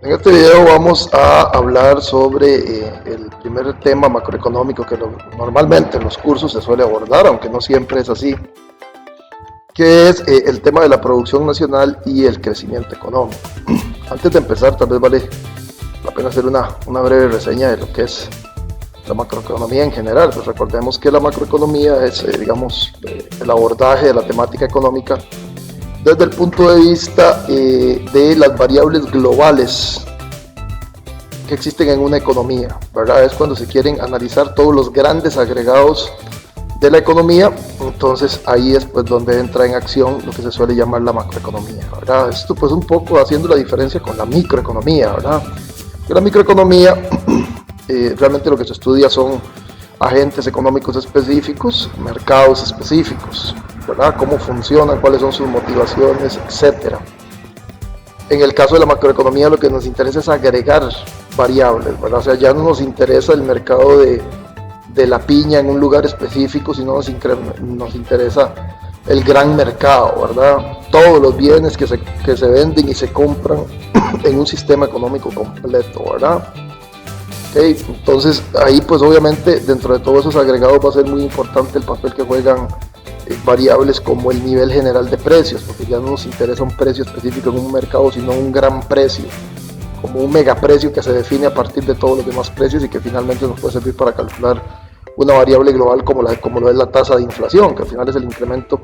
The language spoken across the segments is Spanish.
En este video vamos a hablar sobre el primer tema macroeconómico que normalmente en los cursos se suele abordar, aunque no siempre es así, que es el tema de la producción nacional y el crecimiento económico. Antes de empezar, tal vez vale la pena hacer una breve reseña de lo que es la macroeconomía en general. Pues recordemos que la macroeconomía es, el abordaje de la temática económica desde el punto de vista de las variables globales que existen en una economía, ¿verdad? Es cuando se quieren analizar todos los grandes agregados de la economía. Entonces ahí es pues donde entra en acción lo que se suele llamar la macroeconomía, ¿verdad? Esto pues un poco haciendo la diferencia con la microeconomía, ¿verdad? Que la microeconomía realmente lo que se estudia son agentes económicos específicos, mercados específicos, ¿verdad? Cómo funcionan, cuáles son sus motivaciones, etcétera. En el caso de la macroeconomía lo que nos interesa es agregar variables, ¿verdad? O sea, ya no nos interesa el mercado de la piña en un lugar específico, sino nos interesa el gran mercado, ¿verdad? Todos los bienes que se venden y se compran en un sistema económico completo, ¿verdad? Okay, entonces ahí pues obviamente dentro de todos esos agregados va a ser muy importante el papel que juegan variables como el nivel general de precios, porque ya no nos interesa un precio específico en un mercado, sino un gran precio, como un megaprecio que se define a partir de todos los demás precios y que finalmente nos puede servir para calcular una variable global como lo es la tasa de inflación, que al final es el incremento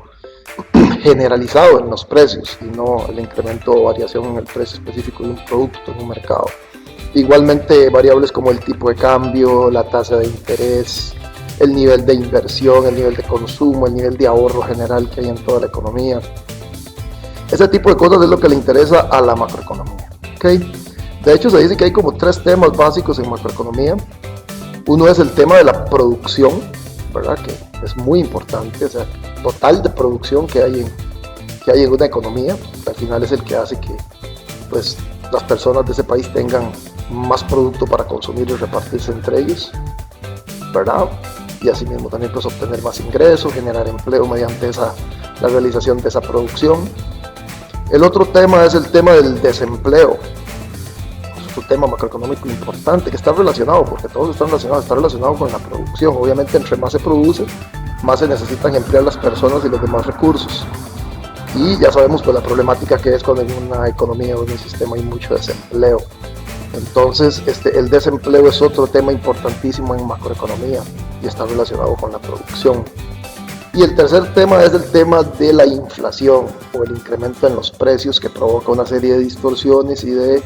generalizado en los precios y no el incremento o variación en el precio específico de un producto en un mercado. Igualmente variables como el tipo de cambio, la tasa de interés, el nivel de inversión, el nivel de consumo, el nivel de ahorro general que hay en toda la economía. Ese tipo de cosas es lo que le interesa a la macroeconomía, ¿okay? De hecho se dice que hay como 3 temas básicos en macroeconomía. Uno es el tema de la producción, ¿verdad? Que es muy importante, o sea, total de producción que hay en una economía, que al final es el que hace que pues, las personas de ese país tengan más producto para consumir y repartirse entre ellos, ¿verdad? Y asimismo también pues obtener más ingresos, generar empleo mediante la realización de esa producción. El otro tema es el tema del desempleo. Es un tema macroeconómico importante que está relacionado, porque todos están relacionados, está relacionado con la producción. Obviamente entre más se produce, más se necesitan emplear las personas y los demás recursos. Y ya sabemos pues la problemática que es cuando en una economía o en un sistema hay mucho desempleo. Entonces el desempleo es otro tema importantísimo en macroeconomía y está relacionado con la producción. Y el tercer tema es el tema de la inflación o el incremento en los precios que provoca una serie de distorsiones y de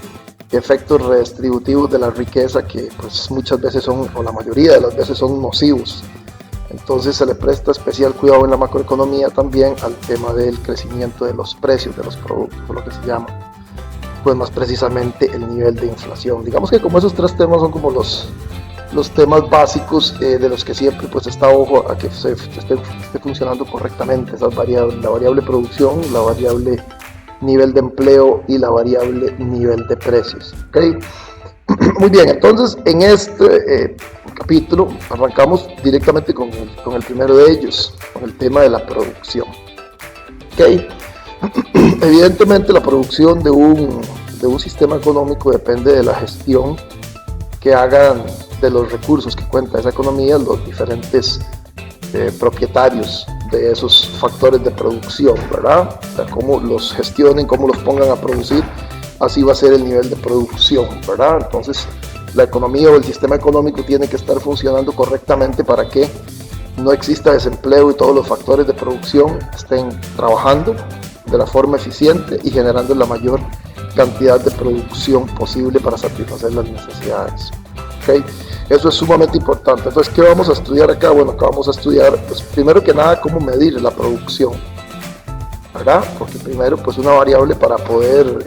efectos redistributivos de la riqueza que pues muchas veces son, o la mayoría de las veces son nocivos. Entonces se le presta especial cuidado en la macroeconomía también al tema del crecimiento de los precios de los productos, lo que se llama, pues más precisamente el nivel de inflación. Digamos que como esos 3 temas son como los temas básicos de los que siempre pues está ojo a que esté funcionando correctamente esas variables, la variable producción, la variable nivel de empleo y la variable nivel de precios, ¿okay? Muy bien, entonces en este capítulo arrancamos directamente con el primero de ellos, con el tema de la producción. ¿Okay? Evidentemente la producción de un sistema económico depende de la gestión que hagan de los recursos que cuenta esa economía los diferentes propietarios de esos factores de producción, ¿verdad? O sea, cómo los gestionen, cómo los pongan a producir, así va a ser el nivel de producción, ¿verdad? Entonces la economía o el sistema económico tiene que estar funcionando correctamente para que no exista desempleo y todos los factores de producción estén trabajando de la forma eficiente y generando la mayor cantidad de producción posible para satisfacer las necesidades. ¿Okay? Eso es sumamente importante. Entonces, ¿qué vamos a estudiar acá? Bueno, acá vamos a estudiar, pues, primero que nada, cómo medir la producción, ¿verdad? Porque primero, pues una variable para poder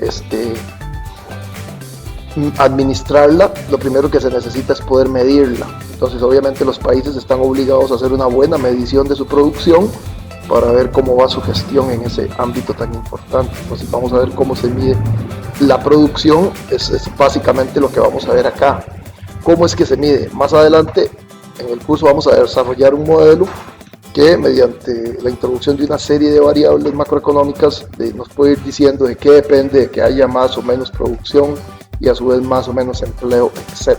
administrarla, lo primero que se necesita es poder medirla. Entonces, obviamente los países están obligados a hacer una buena medición de su producción para ver cómo va su gestión en ese ámbito tan importante. Entonces vamos a ver cómo se mide la producción, es básicamente lo que vamos a ver acá. ¿Cómo es que se mide? Más adelante en el curso vamos a desarrollar un modelo que mediante la introducción de una serie de variables macroeconómicas nos puede ir diciendo de qué depende de que haya más o menos producción y a su vez más o menos empleo, etc.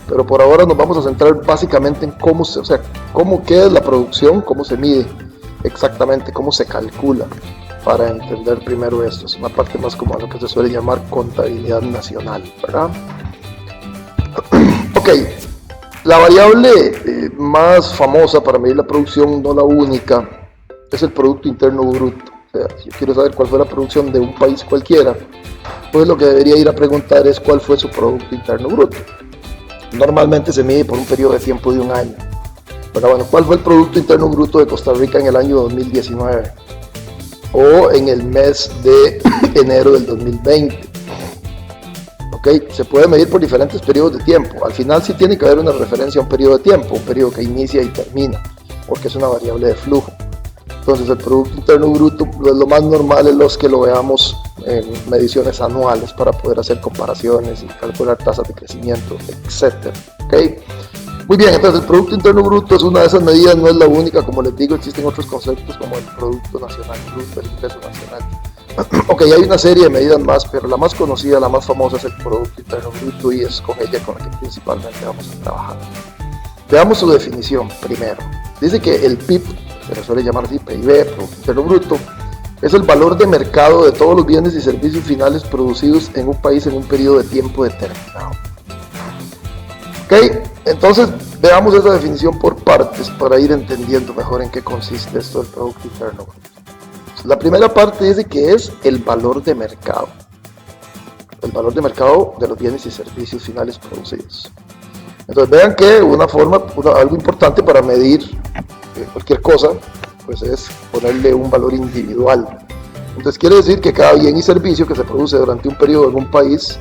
Pero por ahora nos vamos a centrar básicamente en qué es la producción, cómo se mide exactamente, cómo se calcula, para entender primero esto. Es una parte más como lo que se suele llamar contabilidad nacional, ¿verdad? Ok, la variable más famosa para medir la producción, no la única, es el Producto Interno Bruto. O sea, si yo quiero saber cuál fue la producción de un país cualquiera, pues lo que debería ir a preguntar es cuál fue su Producto Interno Bruto. Normalmente se mide por un periodo de tiempo de un año. Pero bueno, ¿cuál fue el Producto Interno Bruto de Costa Rica en el año 2019? O en el mes de enero del 2020. ¿Ok? Se puede medir por diferentes periodos de tiempo. Al final sí tiene que haber una referencia a un periodo de tiempo, un periodo que inicia y termina, porque es una variable de flujo. Entonces el Producto Interno Bruto, lo más normal es los que lo veamos en mediciones anuales para poder hacer comparaciones y calcular tasas de crecimiento, etc. ¿Okay? Muy bien, entonces el Producto Interno Bruto es una de esas medidas, no es la única, como les digo, existen otros conceptos como el Producto Nacional Bruto, el Ingreso Nacional. Ok, hay una serie de medidas más, pero la más conocida, la más famosa es el Producto Interno Bruto y es con ella con la que principalmente vamos a trabajar. Veamos su definición primero. Dice que el PIB, se le suele llamar así, PIB, Producto Interno Bruto, es el valor de mercado de todos los bienes y servicios finales producidos en un país en un periodo de tiempo determinado. Ok, entonces veamos esa definición por partes para ir entendiendo mejor en qué consiste esto del Producto Interno Bruto. La primera parte dice que es el valor de mercado. El valor de mercado de los bienes y servicios finales producidos. Entonces vean que algo importante para medir cualquier cosa, pues es ponerle un valor individual. Entonces quiere decir que cada bien y servicio que se produce durante un periodo en un país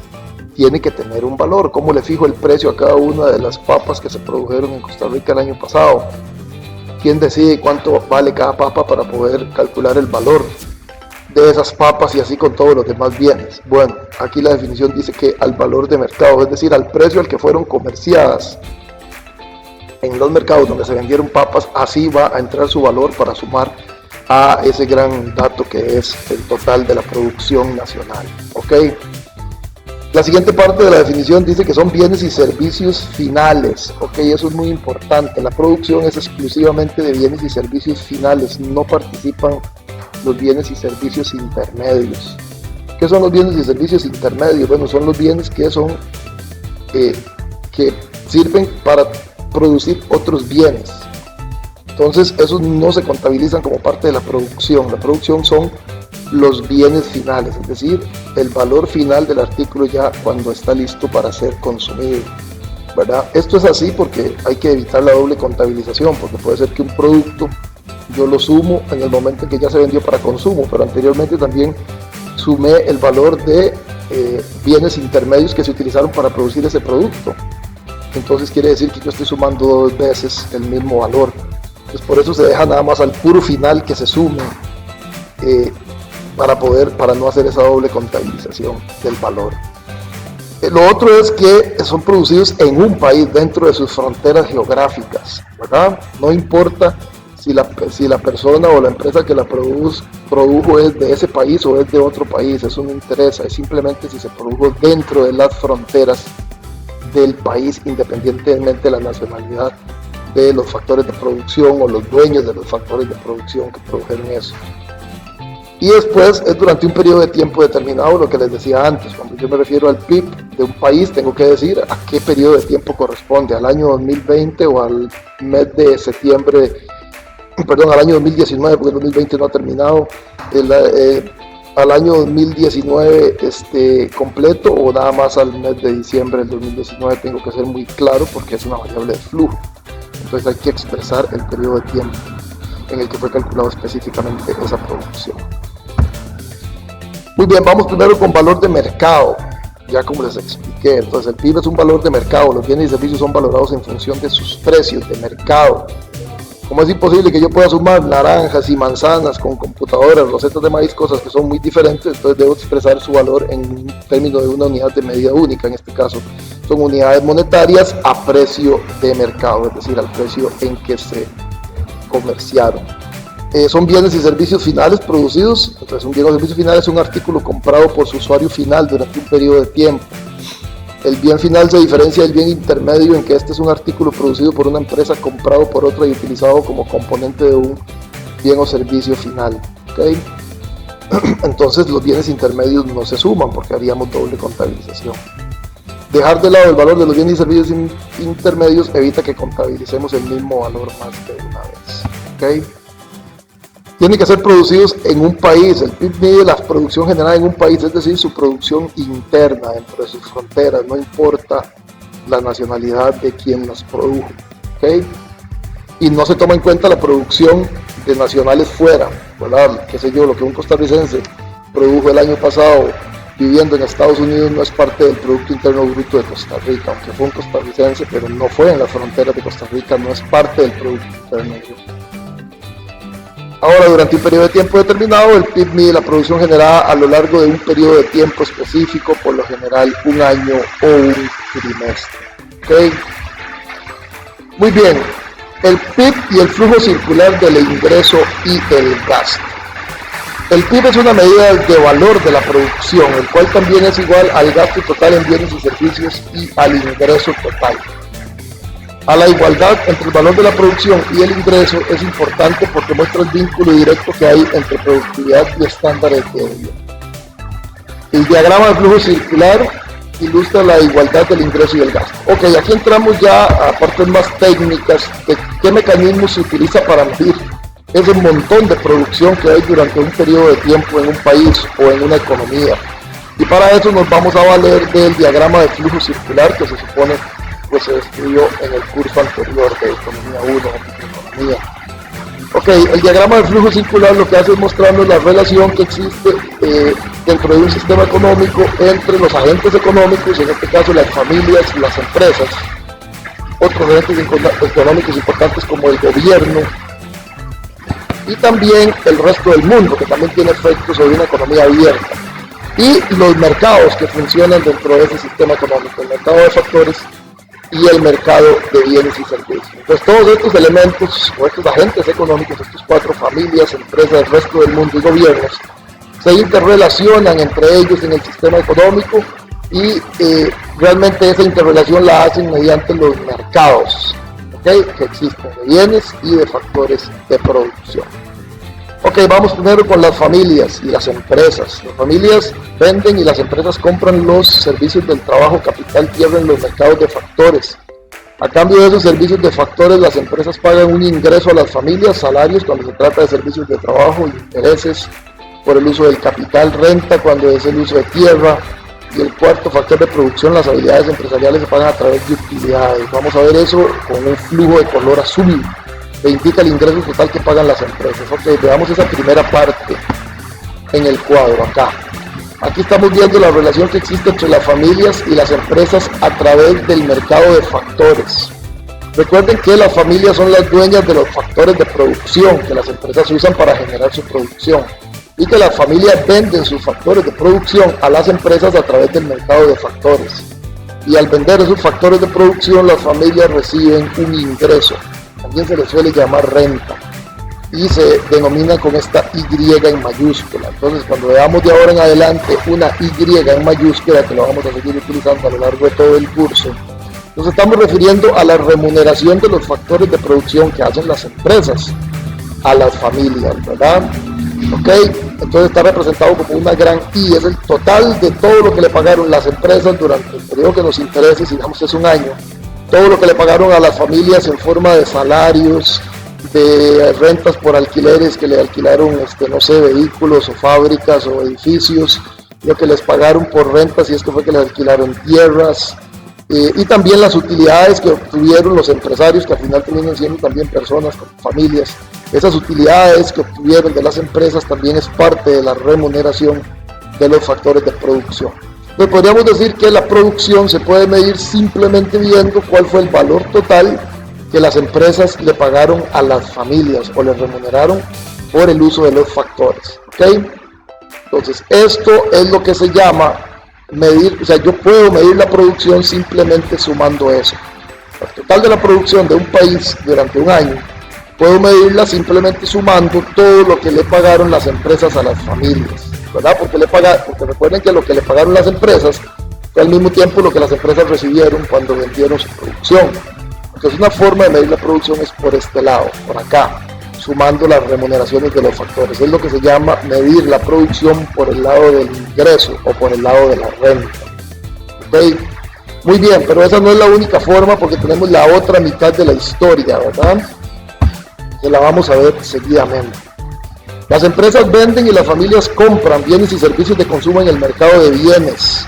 tiene que tener un valor. ¿Cómo le fijo el precio a cada una de las papas que se produjeron en Costa Rica el año pasado? ¿Quién decide cuánto vale cada papa para poder calcular el valor de esas papas y así con todos los demás bienes? Bueno, aquí la definición dice que al valor de mercado, es decir, al precio al que fueron comerciadas en los mercados donde se vendieron papas, así va a entrar su valor para sumar a ese gran dato que es el total de la producción nacional. ¿Ok? La siguiente parte de la definición dice que son bienes y servicios finales. Ok, eso es muy importante. La producción es exclusivamente de bienes y servicios finales. No participan los bienes y servicios intermedios. ¿Qué son los bienes y servicios intermedios? Bueno, son los bienes que sirven para producir otros bienes. Entonces, esos no se contabilizan como parte de la producción. La producción son los bienes finales, es decir, el valor final del artículo ya cuando está listo para ser consumido, ¿verdad? Esto es así porque hay que evitar la doble contabilización, porque puede ser que un producto yo lo sumo en el momento en que ya se vendió para consumo, pero anteriormente también sumé el valor de bienes intermedios que se utilizaron para producir ese producto. Entonces quiere decir que yo estoy sumando dos veces el mismo valor. Entonces por eso se deja nada más al puro final que se sume, para no hacer esa doble contabilización del valor. Lo otro es que son producidos en un país dentro de sus fronteras geográficas, ¿verdad? No importa si la persona o la empresa que la produjo es de ese país o es de otro país, eso no interesa, es simplemente si se produjo dentro de las fronteras del país, independientemente de la nacionalidad de los factores de producción o los dueños de los factores de producción que produjeron eso. Y después es durante un periodo de tiempo determinado, lo que les decía antes. Cuando yo me refiero al PIB de un país, tengo que decir a qué periodo de tiempo corresponde, al año 2020 o al mes de septiembre, al año 2019, porque el 2020 no ha terminado, al año 2019 completo, o nada más al mes de diciembre del 2019. Tengo que ser muy claro porque es una variable de flujo. Entonces hay que expresar el periodo de tiempo en el que fue calculado específicamente esa producción. Muy bien, vamos primero con valor de mercado, ya como les expliqué. Entonces el PIB es un valor de mercado, los bienes y servicios son valorados en función de sus precios de mercado. ¿Cómo es imposible que yo pueda sumar naranjas y manzanas con computadoras, rosetas de maíz, cosas que son muy diferentes? Entonces debo expresar su valor en términos de una unidad de medida única. En este caso son unidades monetarias a precio de mercado, es decir, al precio en que se comerciaron. Son bienes y servicios finales producidos. Entonces un bien o servicio final es un artículo comprado por su usuario final durante un periodo de tiempo. El bien final se diferencia del bien intermedio en que este es un artículo producido por una empresa, comprado por otra y utilizado como componente de un bien o servicio final. ¿Okay? Entonces los bienes intermedios no se suman porque haríamos doble contabilización. Dejar de lado el valor de los bienes y servicios intermedios evita que contabilicemos el mismo valor más de una vez. ¿Okay? Tienen que ser producidos en un país. El PIB mide la producción generada en un país, es decir, su producción interna dentro de sus fronteras, no importa la nacionalidad de quien las produjo. ¿Okay? Y no se toma en cuenta la producción de nacionales fuera, ¿verdad? Qué sé yo, lo que un costarricense produjo el año pasado viviendo en Estados Unidos no es parte del Producto Interno Bruto de Costa Rica, aunque fue un costarricense, pero no fue en las fronteras de Costa Rica, no es parte del Producto Interno Bruto. Ahora, durante un periodo de tiempo determinado, el PIB mide la producción generada a lo largo de un periodo de tiempo específico, por lo general un año o un trimestre. ¿Okay? Muy bien, el PIB y el flujo circular del ingreso y el gasto. El PIB es una medida de valor de la producción, el cual también es igual al gasto total en bienes y servicios y al ingreso total. A la igualdad entre el valor de la producción y el ingreso es importante porque muestra el vínculo directo que hay entre productividad y estándares de vida. El diagrama de flujo circular ilustra la igualdad del ingreso y el gasto. Ok, aquí entramos ya a partes más técnicas de qué mecanismo se utiliza para medir ese montón de producción que hay durante un periodo de tiempo en un país o en una economía. Y para eso nos vamos a valer del diagrama de flujo circular que se supone pues se estudió en el curso anterior de Economía 1 de Economía. Ok, el diagrama de flujo circular lo que hace es mostrarnos la relación que existe dentro de un sistema económico entre los agentes económicos, en este caso las familias y las empresas, otros agentes económicos importantes como el gobierno, y también el resto del mundo, que también tiene efectos sobre una economía abierta, y los mercados que funcionan dentro de ese sistema económico, el mercado de factores y el mercado de bienes y servicios. Entonces todos estos elementos o estos agentes económicos, estos cuatro: familias, empresas, el resto del mundo y gobiernos, se interrelacionan entre ellos en el sistema económico y realmente esa interrelación la hacen mediante los mercados, ¿okay?, que existen de bienes y de factores de producción. Ok, vamos primero con las familias y las empresas. Las familias venden y las empresas compran los servicios del trabajo, capital, tierra en los mercados de factores. A cambio de esos servicios de factores, las empresas pagan un ingreso a las familias, salarios cuando se trata de servicios de trabajo, intereses por el uso del capital, renta cuando es el uso de tierra. Y el cuarto factor de producción, las habilidades empresariales, se pagan a través de utilidades. Vamos a ver eso con un flujo de color azul, que indica el ingreso total que pagan las empresas. Ok, veamos esa primera parte en el cuadro acá. Aquí estamos viendo la relación que existe entre las familias y las empresas a través del mercado de factores. Recuerden que las familias son las dueñas de los factores de producción que las empresas usan para generar su producción, y que las familias venden sus factores de producción a las empresas a través del mercado de factores. Y al vender esos factores de producción, las familias reciben un ingreso. También se le suele llamar renta y se denomina con esta Y en mayúscula. Entonces, cuando veamos de ahora en adelante una Y en mayúscula, que lo vamos a seguir utilizando a lo largo de todo el curso, nos estamos refiriendo a la remuneración de los factores de producción que hacen las empresas a las familias, ¿verdad? Ok, entonces está representado como una gran I, es el total de todo lo que le pagaron las empresas durante el periodo que nos interese, si digamos que es un año, todo lo que le pagaron a las familias en forma de salarios, de rentas por alquileres que le alquilaron, no sé, vehículos o fábricas o edificios, lo que les pagaron por rentas, si es que fue que les alquilaron tierras, y también las utilidades que obtuvieron los empresarios, que al final terminan siendo también personas con familias. Esas utilidades que obtuvieron de las empresas también es parte de la remuneración de los factores de producción. Entonces podríamos decir que la producción se puede medir simplemente viendo cuál fue el valor total que las empresas le pagaron a las familias o les remuneraron por el uso de los factores. ¿Okay? Entonces esto es lo que se llama medir, o sea, yo puedo medir la producción simplemente sumando eso. El total de la producción de un país durante un año, puedo medirla simplemente sumando todo lo que le pagaron las empresas a las familias, ¿verdad? Porque recuerden que lo que le pagaron las empresas Fue al mismo tiempo lo que las empresas recibieron cuando vendieron su producción. Entonces una forma de medir la producción es por este lado, por acá, sumando las remuneraciones de los factores. Es lo que se llama medir la producción por el lado del ingreso o por el lado de la renta. ¿Okay? Muy bien, pero esa no es la única forma porque tenemos la otra mitad de la historia, ¿verdad? Que la vamos a ver seguidamente. Las empresas venden y las familias compran bienes y servicios de consumo en el mercado de bienes.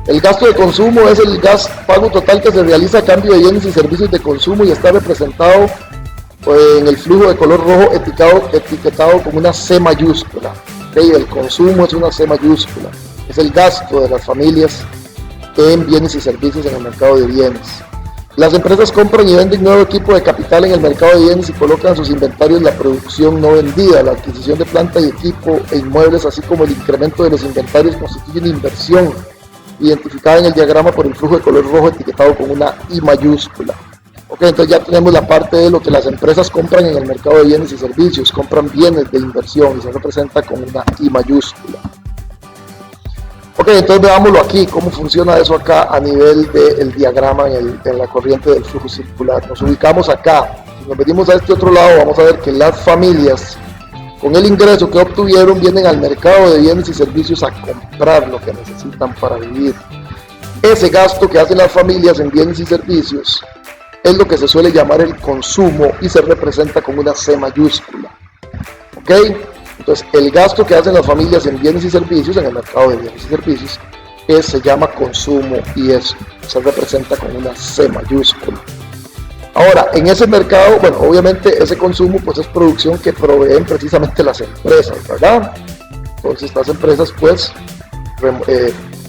El gasto de consumo es el pago total que se realiza a cambio de bienes y servicios de consumo y está representado en el flujo de color rojo etiquetado como una C mayúscula. ¿Okay? El consumo es una C mayúscula. Es el gasto de las familias en bienes y servicios en el mercado de bienes. Las empresas compran y venden nuevo equipo de capital en el mercado de bienes y colocan en sus inventarios la producción no vendida. La adquisición de planta y equipo e inmuebles, así como el incremento de los inventarios, constituyen inversión, identificada en el diagrama por el flujo de color rojo etiquetado con una I mayúscula. Ok, entonces ya tenemos la parte de lo que las empresas compran en el mercado de bienes y servicios. Compran bienes de inversión y se representa con una I mayúscula. Ok, entonces veámoslo aquí, cómo funciona eso acá a nivel del diagrama en la corriente del flujo circular. Nos ubicamos acá. Si nos venimos a este otro lado, vamos a ver que las familias, con el ingreso que obtuvieron, vienen al mercado de bienes y servicios a comprar lo que necesitan para vivir. Ese gasto que hacen las familias en bienes y servicios es lo que se suele llamar el consumo y se representa con una C mayúscula. ¿Ok? Entonces, el gasto que hacen las familias en bienes y servicios, en el mercado de bienes y servicios, se llama consumo y eso se representa con una C mayúscula. Ahora, en ese mercado, bueno, obviamente ese consumo pues es producción que proveen precisamente las empresas, ¿verdad? Entonces las empresas pues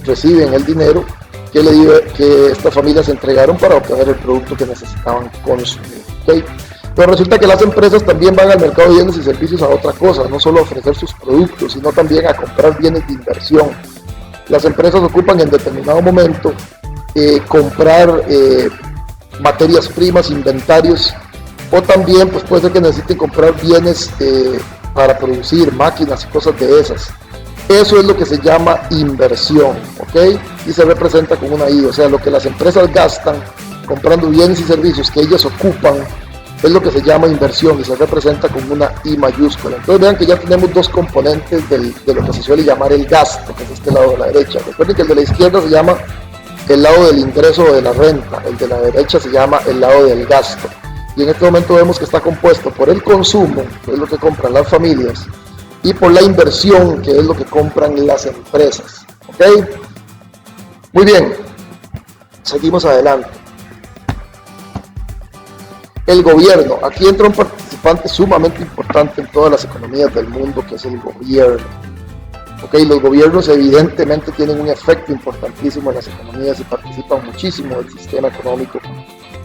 reciben el dinero que estas familias entregaron para obtener el producto que necesitaban consumir, ¿okay? Pero resulta que las empresas también van al mercado de bienes y servicios a otra cosa, no solo a ofrecer sus productos, sino también a comprar bienes de inversión. Las empresas ocupan en determinado momento comprar materias primas, inventarios, o también pues puede ser que necesiten comprar bienes para producir máquinas y cosas de esas. Eso es lo que se llama inversión, ¿ok? Y se representa con una I, o sea, lo que las empresas gastan comprando bienes y servicios que ellas ocupan es lo que se llama inversión y se representa con una I mayúscula. Entonces vean que ya tenemos dos componentes de lo que se suele llamar el gasto, que es este lado de la derecha. Recuerden que el de la izquierda se llama el lado del ingreso o de la renta, el de la derecha se llama el lado del gasto. Y en este momento vemos que está compuesto por el consumo, que es lo que compran las familias, y por la inversión, que es lo que compran las empresas. ¿Ok? Muy bien, seguimos adelante. El gobierno, aquí entra un participante sumamente importante en todas las economías del mundo, que es el gobierno. Okay, los gobiernos evidentemente tienen un efecto importantísimo en las economías y participan muchísimo del sistema económico,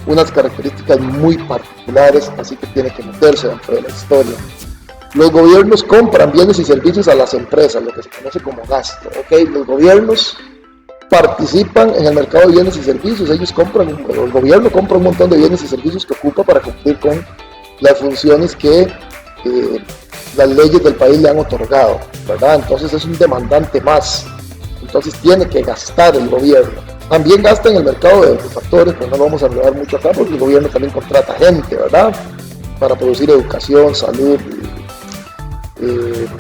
unas características muy particulares, así que tiene que meterse dentro de la historia. Los gobiernos compran bienes y servicios a las empresas, lo que se conoce como gasto. Okay, los gobiernos participan en el mercado de bienes y servicios, el gobierno compra un montón de bienes y servicios que ocupa para cumplir con las funciones que las leyes del país le han otorgado, ¿verdad? Entonces es un demandante más, entonces tiene que gastar el gobierno. También gasta en el mercado de factores, pero no lo vamos a hablar mucho acá porque el gobierno también contrata gente, ¿verdad? Para producir educación, salud,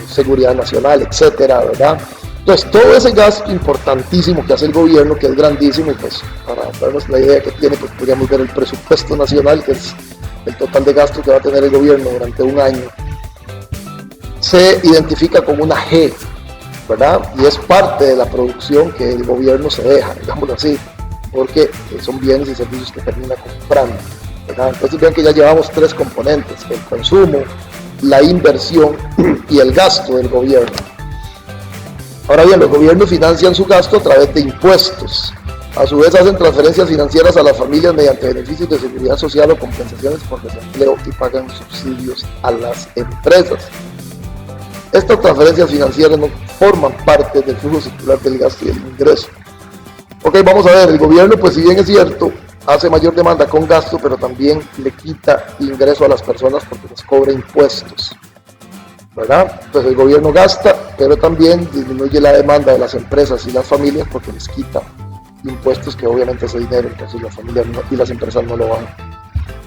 seguridad nacional, etcétera, ¿verdad? Entonces todo ese gasto importantísimo que hace el gobierno, que es grandísimo, y pues para darnos la idea que tiene, pues podríamos ver el presupuesto nacional, que es el total de gastos que va a tener el gobierno durante un año, se identifica como una G, ¿verdad? Y es parte de la producción que el gobierno se deja, digámoslo así, porque son bienes y servicios que termina comprando, ¿verdad? Entonces vean que ya llevamos tres componentes: el consumo, la inversión y el gasto del gobierno. Ahora bien, los gobiernos financian su gasto a través de impuestos. A su vez hacen transferencias financieras a las familias mediante beneficios de seguridad social o compensaciones por desempleo y pagan subsidios a las empresas. Estas transferencias financieras no forman parte del flujo circular del gasto y el ingreso. Ok, vamos a ver, el gobierno, pues si bien es cierto, hace mayor demanda con gasto, pero también le quita ingreso a las personas porque les cobra impuestos, ¿verdad? Entonces el gobierno gasta, pero también disminuye la demanda de las empresas y las familias porque les quita impuestos que obviamente ese dinero, entonces las familias y las empresas no lo van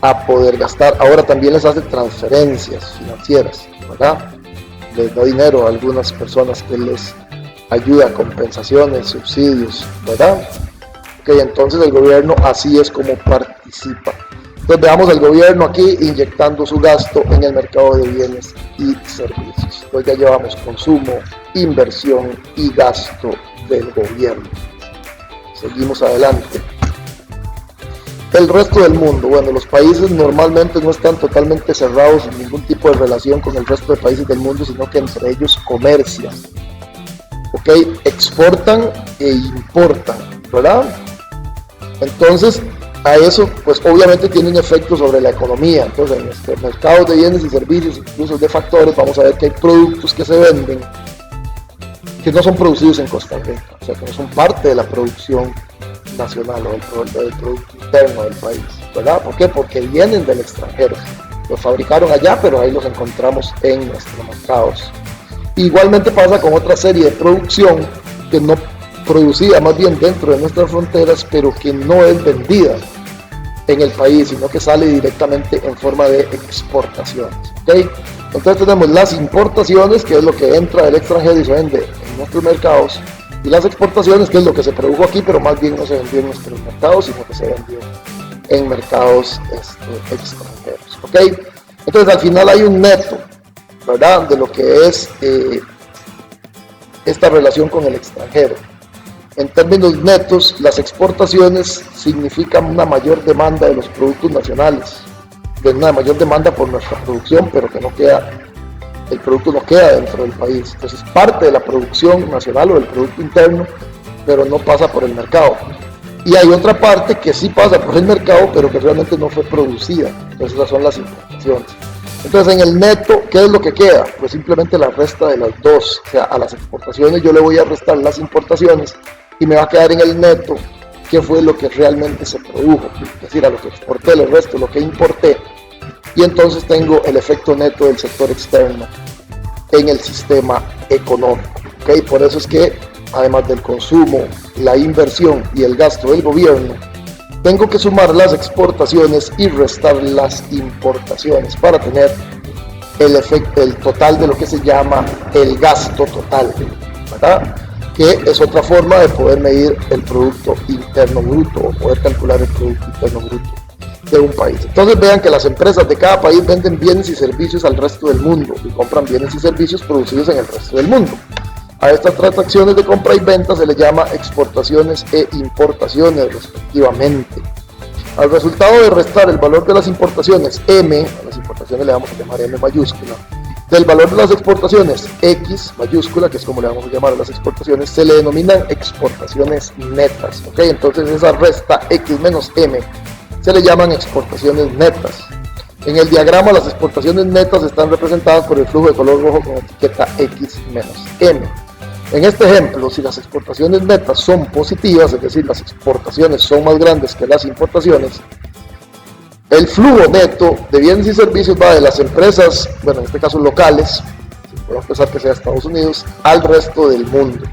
a poder gastar. Ahora también les hace transferencias financieras, ¿verdad? Les da dinero a algunas personas que les ayuda, compensaciones, subsidios, ¿verdad? Ok, entonces el gobierno así es como participa. Entonces veamos al gobierno aquí inyectando su gasto en el mercado de bienes y servicios. Entonces ya llevamos consumo, inversión y gasto del gobierno. Seguimos adelante. El resto del mundo, bueno, los países normalmente no están totalmente cerrados en ningún tipo de relación con el resto de países del mundo, sino que entre ellos comercian, ¿ok? Exportan e importan, ¿verdad? Entonces, a eso, pues obviamente tiene un efecto sobre la economía. Entonces, en este mercado de bienes y servicios, incluso de factores, vamos a ver que hay productos que se venden que no son producidos en Costa Rica, o sea, que no son parte de la producción nacional o del producto interno del país, ¿verdad? ¿Por qué? Porque vienen del extranjero, los fabricaron allá, pero ahí los encontramos en nuestros mercados. Igualmente pasa con otra serie de producción que no producida más bien dentro de nuestras fronteras, pero que no es vendida en el país, sino que sale directamente en forma de exportaciones, ¿ok? Entonces tenemos las importaciones, que es lo que entra del extranjero y se vende en nuestros mercados, y las exportaciones, que es lo que se produjo aquí, pero más bien no se vendió en nuestros mercados, sino que se vendió en mercados extranjeros, ¿ok? Entonces al final hay un neto, ¿verdad?, de lo que es esta relación con el extranjero. En términos netos, las exportaciones significan una mayor demanda de los productos nacionales, de una mayor demanda por nuestra producción, pero que no queda, el producto no queda dentro del país. Entonces parte de la producción nacional o del producto interno, pero no pasa por el mercado. Y hay otra parte que sí pasa por el mercado, pero que realmente no fue producida. Entonces esas son las importaciones. Entonces en el neto, ¿qué es lo que queda? Pues simplemente la resta de las dos. O sea, a las exportaciones yo le voy a restar las importaciones y me va a quedar en el neto qué fue lo que realmente se produjo. Es decir, a lo que exporté le resto lo que importé. Y entonces tengo el efecto neto del sector externo en el sistema económico, ¿okay? Por eso es que, además del consumo, la inversión y el gasto del gobierno, tengo que sumar las exportaciones y restar las importaciones para tener el efecto, el total de lo que se llama el gasto total, ¿verdad? Que es otra forma de poder medir el Producto Interno Bruto o poder calcular el Producto Interno Bruto de un país. Entonces vean que las empresas de cada país venden bienes y servicios al resto del mundo y compran bienes y servicios producidos en el resto del mundo. A estas transacciones de compra y venta se les llama exportaciones e importaciones respectivamente. Al resultado de restar el valor de las importaciones M, a las importaciones le vamos a llamar M mayúscula, del valor de las exportaciones X mayúscula, que es como le vamos a llamar a las exportaciones, se le denominan exportaciones netas, ¿ok? Entonces esa resta X menos M se le llaman exportaciones netas. En el diagrama las exportaciones netas están representadas por el flujo de color rojo con etiqueta X menos M. En este ejemplo, si las exportaciones netas son positivas, es decir, las exportaciones son más grandes que las importaciones, el flujo neto de bienes y servicios va de las empresas, bueno, en este caso locales, podemos pensar que sea Estados Unidos, al resto del mundo.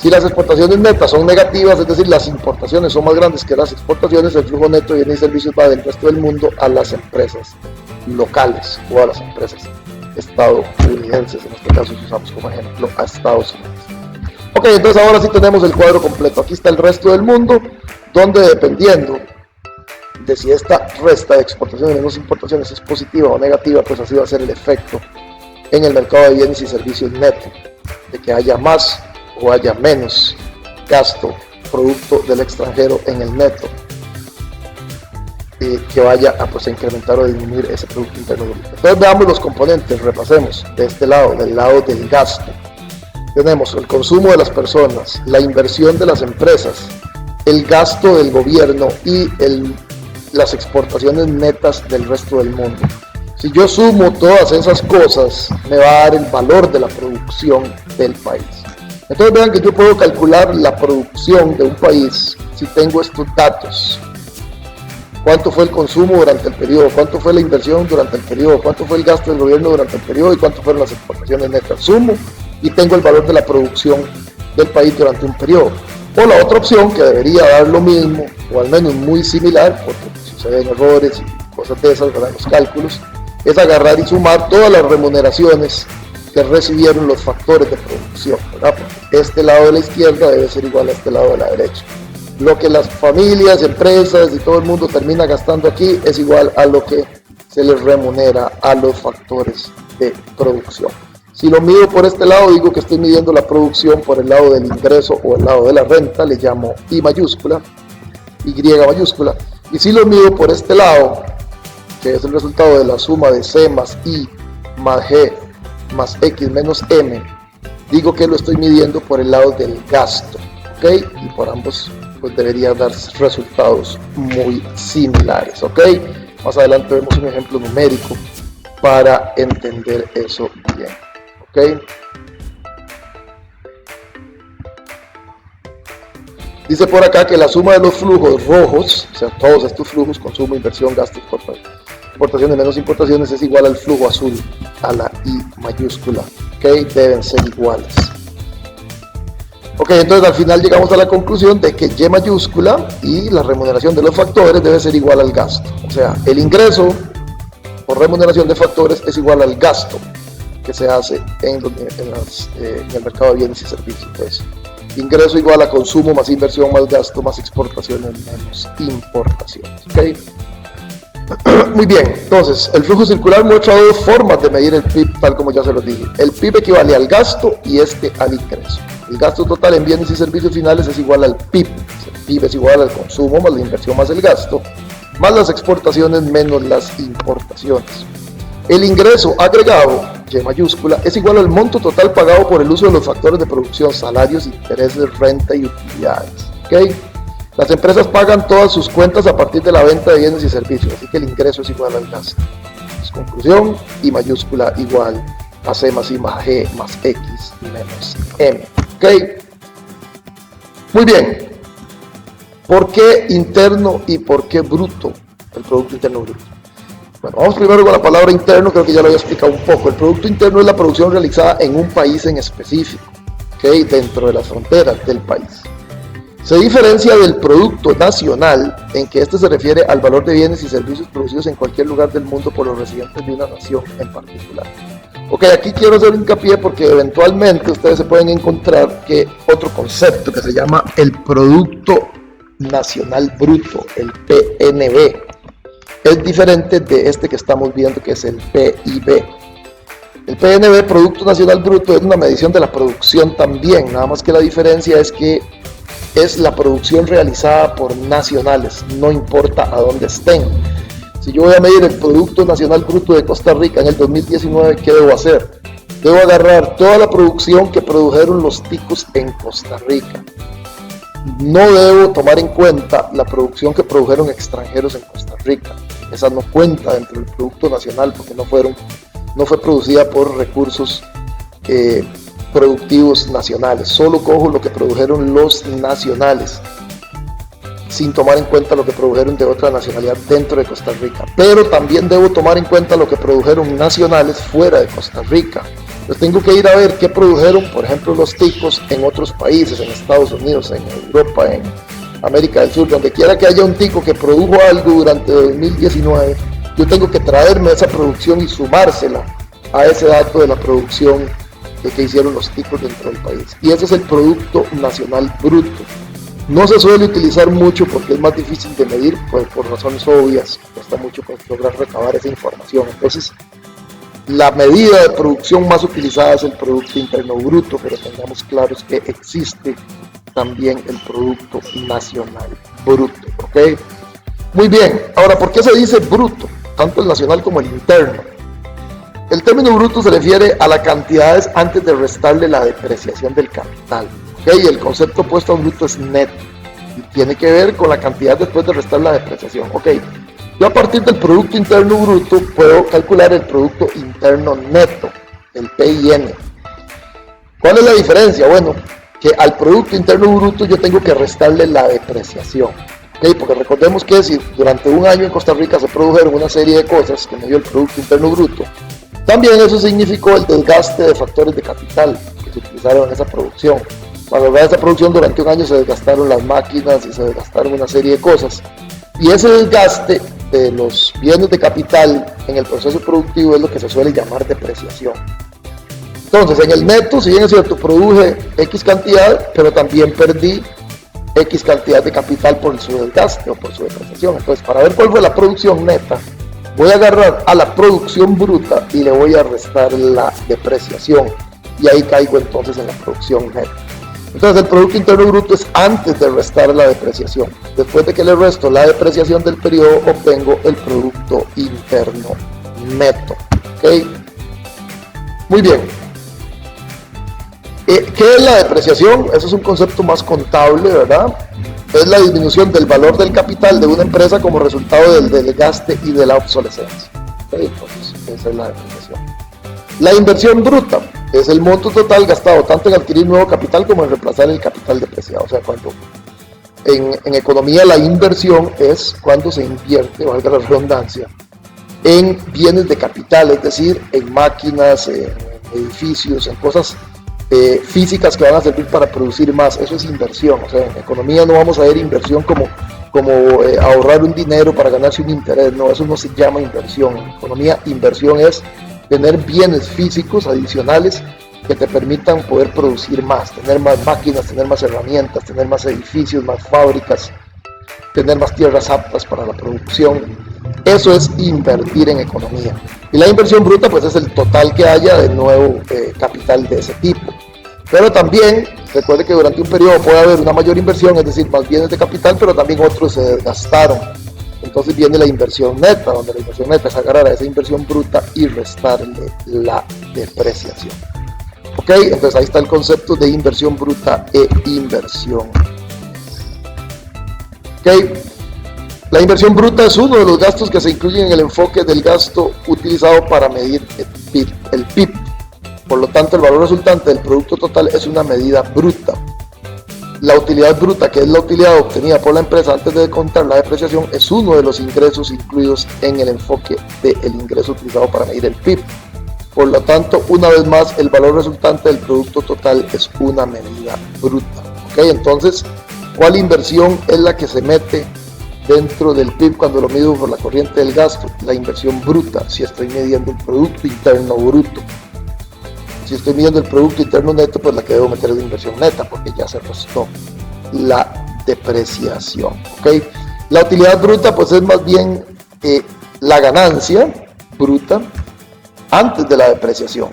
Si las exportaciones netas son negativas, es decir, las importaciones son más grandes que las exportaciones, el flujo neto de bienes y servicios va del resto del mundo a las empresas locales o a las empresas estadounidenses. En este caso usamos como ejemplo a Estados Unidos. Ok, entonces ahora sí tenemos el cuadro completo. Aquí está el resto del mundo, donde dependiendo de si esta resta de exportaciones menos importaciones es positiva o negativa, pues así va a ser el efecto en el mercado de bienes y servicios neto, de que haya más o haya menos gasto producto del extranjero en el neto, que vaya a, pues, a incrementar o disminuir ese Producto Interno Bruto. Entonces veamos los componentes, repasemos de este lado, del lado del gasto. Tenemos el consumo de las personas, la inversión de las empresas, el gasto del gobierno y las exportaciones netas del resto del mundo. Si yo sumo todas esas cosas, me va a dar el valor de la producción del país. Entonces vean que yo puedo calcular la producción de un país si tengo estos datos. Cuánto fue el consumo durante el periodo, cuánto fue la inversión durante el periodo, cuánto fue el gasto del gobierno durante el periodo y cuánto fueron las exportaciones netas. Sumo y tengo el valor de la producción del país durante un periodo. O la otra opción, que debería dar lo mismo, o al menos muy similar, porque suceden errores y cosas de esas, ¿verdad?, los cálculos, es agarrar y sumar todas las remuneraciones que recibieron los factores de producción, ¿verdad? Porque este lado de la izquierda debe ser igual a este lado de la derecha. Lo que las familias, empresas y todo el mundo termina gastando aquí es igual a lo que se les remunera a los factores de producción. Si lo mido por este lado, digo que estoy midiendo la producción por el lado del ingreso o el lado de la renta, le llamo I mayúscula, Y mayúscula. Y si lo mido por este lado, que es el resultado de la suma de C más I más G más X menos M, digo que lo estoy midiendo por el lado del gasto, ¿ok? Y por ambos pues debería dar resultados muy similares, ¿ok? Más adelante vemos un ejemplo numérico para entender eso bien, ¿ok? Dice por acá que la suma de los flujos rojos, o sea, todos estos flujos, consumo, inversión, gastos, exportaciones menos importaciones, es igual al flujo azul, a la I mayúscula, ¿ok? Deben ser iguales. Ok, entonces al final llegamos a la conclusión de que Y mayúscula y la remuneración de los factores debe ser igual al gasto. O sea, el ingreso por remuneración de factores es igual al gasto que se hace en el mercado de bienes y servicios. Pues, ingreso igual a consumo más inversión más gasto más exportaciones menos importaciones. ¿Okay? Muy bien, entonces el flujo circular muestra dos formas de medir el PIB, tal como ya se los dije. El PIB equivale al gasto y este al ingreso. El gasto total en bienes y servicios finales es igual al PIB. El PIB es igual al consumo más la inversión más el gasto, más las exportaciones menos las importaciones. El ingreso agregado, Y mayúscula, es igual al monto total pagado por el uso de los factores de producción, salarios, intereses, renta y utilidades. ¿Okay? Las empresas pagan todas sus cuentas a partir de la venta de bienes y servicios, así que el ingreso es igual al gasto. Pues, conclusión, I mayúscula igual a C más I más G más X menos M. ¿Okay? Muy bien. ¿Por qué interno y por qué bruto? El Producto Interno Bruto. Bueno, vamos primero con la palabra interno, creo que ya lo había explicado un poco. El Producto Interno es la producción realizada en un país en específico, ¿okay? Dentro de las fronteras del país. Se diferencia del Producto Nacional en que este se refiere al valor de bienes y servicios producidos en cualquier lugar del mundo por los residentes de una nación en particular. Ok, aquí quiero hacer hincapié porque eventualmente ustedes se pueden encontrar que otro concepto que se llama el Producto Nacional Bruto, el PNB, es diferente de este que estamos viendo, que es el PIB. El PNB, Producto Nacional Bruto, es una medición de la producción también, nada más que la diferencia es que es la producción realizada por nacionales, no importa a dónde estén. Si yo voy a medir el Producto Nacional Bruto de Costa Rica en el 2019, ¿qué debo hacer? Debo agarrar toda la producción que produjeron los ticos en Costa Rica. No debo tomar en cuenta la producción que produjeron extranjeros en Costa Rica. Esa no cuenta dentro del Producto Nacional porque no fue producida por recursos productivos nacionales. Solo cojo lo que produjeron los nacionales, sin tomar en cuenta lo que produjeron de otra nacionalidad dentro de Costa Rica. Pero también debo tomar en cuenta lo que produjeron nacionales fuera de Costa Rica. Pues tengo que ir a ver qué produjeron, por ejemplo, los ticos en otros países, en Estados Unidos, en Europa, en América del Sur, donde quiera que haya un tico que produjo algo durante 2019, yo tengo que traerme esa producción y sumársela a ese dato de la producción que hicieron los ticos dentro del país. Y ese es el Producto Nacional Bruto. No se suele utilizar mucho porque es más difícil de medir, pues, por razones obvias, cuesta mucho lograr recabar esa información. Entonces, la medida de producción más utilizada es el Producto Interno Bruto, pero tengamos claros que existe también el Producto Nacional Bruto, ¿ok? Muy bien, ahora, ¿por qué se dice bruto? Tanto el nacional como el interno. El término bruto se refiere a las cantidades antes de restarle la depreciación del capital, ¿ok? El concepto opuesto a bruto es neto y tiene que ver con la cantidad después de restar la depreciación, ¿ok? Yo a partir del Producto Interno Bruto puedo calcular el Producto Interno Neto, el PIN. ¿Cuál es la diferencia? Bueno, que al Producto Interno Bruto yo tengo que restarle la depreciación, ¿okay? Porque recordemos que si durante un año en Costa Rica se produjeron una serie de cosas que me dio el Producto Interno Bruto, también eso significó el desgaste de factores de capital que se utilizaron en esa producción. Para lograr esa producción durante un año se desgastaron las máquinas y se desgastaron una serie de cosas. Y ese desgaste de los bienes de capital en el proceso productivo es lo que se suele llamar depreciación. Entonces, en el neto, si bien es cierto, produje X cantidad, pero también perdí X cantidad de capital por su desgaste o por su depreciación. Entonces, para ver cuál fue la producción neta, voy a agarrar a la producción bruta y le voy a restar la depreciación. Y ahí caigo entonces en la producción neta. Entonces, el Producto Interno Bruto es antes de restar la depreciación. Después de que le resto la depreciación del periodo, obtengo el Producto Interno Neto. ¿Ok? Muy bien. ¿Qué es la depreciación? Eso es un concepto más contable, ¿verdad? Es la disminución del valor del capital de una empresa como resultado del desgaste y de la obsolescencia. ¿Okay? Entonces, esa es la depreciación. La inversión bruta es el monto total gastado tanto en adquirir nuevo capital como en reemplazar el capital depreciado. O sea, cuando en economía la inversión es cuando se invierte, valga la redundancia, en bienes de capital, es decir, en máquinas, en edificios, en cosas físicas que van a servir para producir más. Eso es inversión. O sea, en economía no vamos a ver inversión como ahorrar un dinero para ganarse un interés. No, eso no se llama inversión. En economía, inversión es tener bienes físicos adicionales que te permitan poder producir más, tener más máquinas, tener más herramientas, tener más edificios, más fábricas, tener más tierras aptas para la producción. Eso es invertir en economía. Y la inversión bruta pues es el total que haya de nuevo capital de ese tipo. Pero también recuerde que durante un periodo puede haber una mayor inversión, es decir, más bienes de capital, pero también otros se desgastaron. Entonces viene la inversión neta, donde la inversión neta es agarrar a esa inversión bruta y restarle la depreciación. Ok, entonces ahí está el concepto de inversión bruta e inversión. Ok, la inversión bruta es uno de los gastos que se incluyen en el enfoque del gasto utilizado para medir el PIB. Por lo tanto, el valor resultante del producto total es una medida bruta. La utilidad bruta, que es la utilidad obtenida por la empresa antes de contar la depreciación, es uno de los ingresos incluidos en el enfoque del ingreso utilizado para medir el PIB. Por lo tanto, una vez más, el valor resultante del producto total es una medida bruta. ¿Ok? Entonces, ¿cuál inversión es la que se mete dentro del PIB cuando lo mido por la corriente del gasto? La inversión bruta, si estoy midiendo el Producto Interno Bruto. Si estoy midiendo el Producto Interno Neto, pues la que debo meter es la inversión neta, porque ya se restó la depreciación. ¿Okay? La utilidad bruta, pues es más bien la ganancia bruta antes de la depreciación.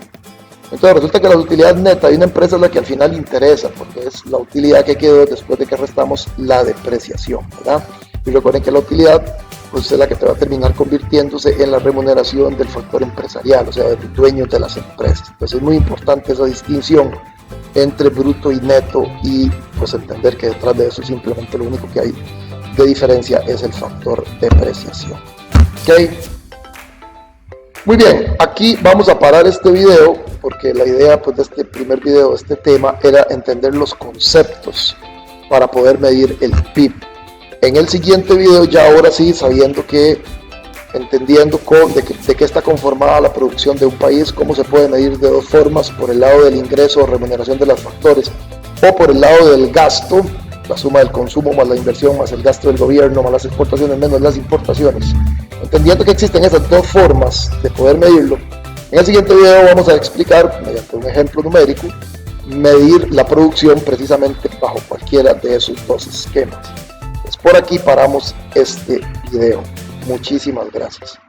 Entonces resulta que la utilidad neta de una empresa es la que al final interesa, porque es la utilidad que quedó después de que restamos la depreciación, ¿verdad? Y recuerden que la utilidad pues es la que te va a terminar convirtiéndose en la remuneración del factor empresarial, o sea, de los dueños de las empresas. Entonces es muy importante esa distinción entre bruto y neto y pues entender que detrás de eso simplemente lo único que hay de diferencia es el factor depreciación. ¿Ok? Muy bien, aquí vamos a parar este video porque la idea pues de este primer video, de este tema, era entender los conceptos para poder medir el PIB. En el siguiente video, ya ahora sí, sabiendo que, entendiendo de qué está conformada la producción de un país, cómo se puede medir de dos formas, por el lado del ingreso o remuneración de los factores, o por el lado del gasto, la suma del consumo más la inversión, más el gasto del gobierno, más las exportaciones, menos las importaciones. Entendiendo que existen esas dos formas de poder medirlo, en el siguiente video vamos a explicar, mediante un ejemplo numérico, medir la producción precisamente bajo cualquiera de esos dos esquemas. Por aquí paramos este video. Muchísimas gracias.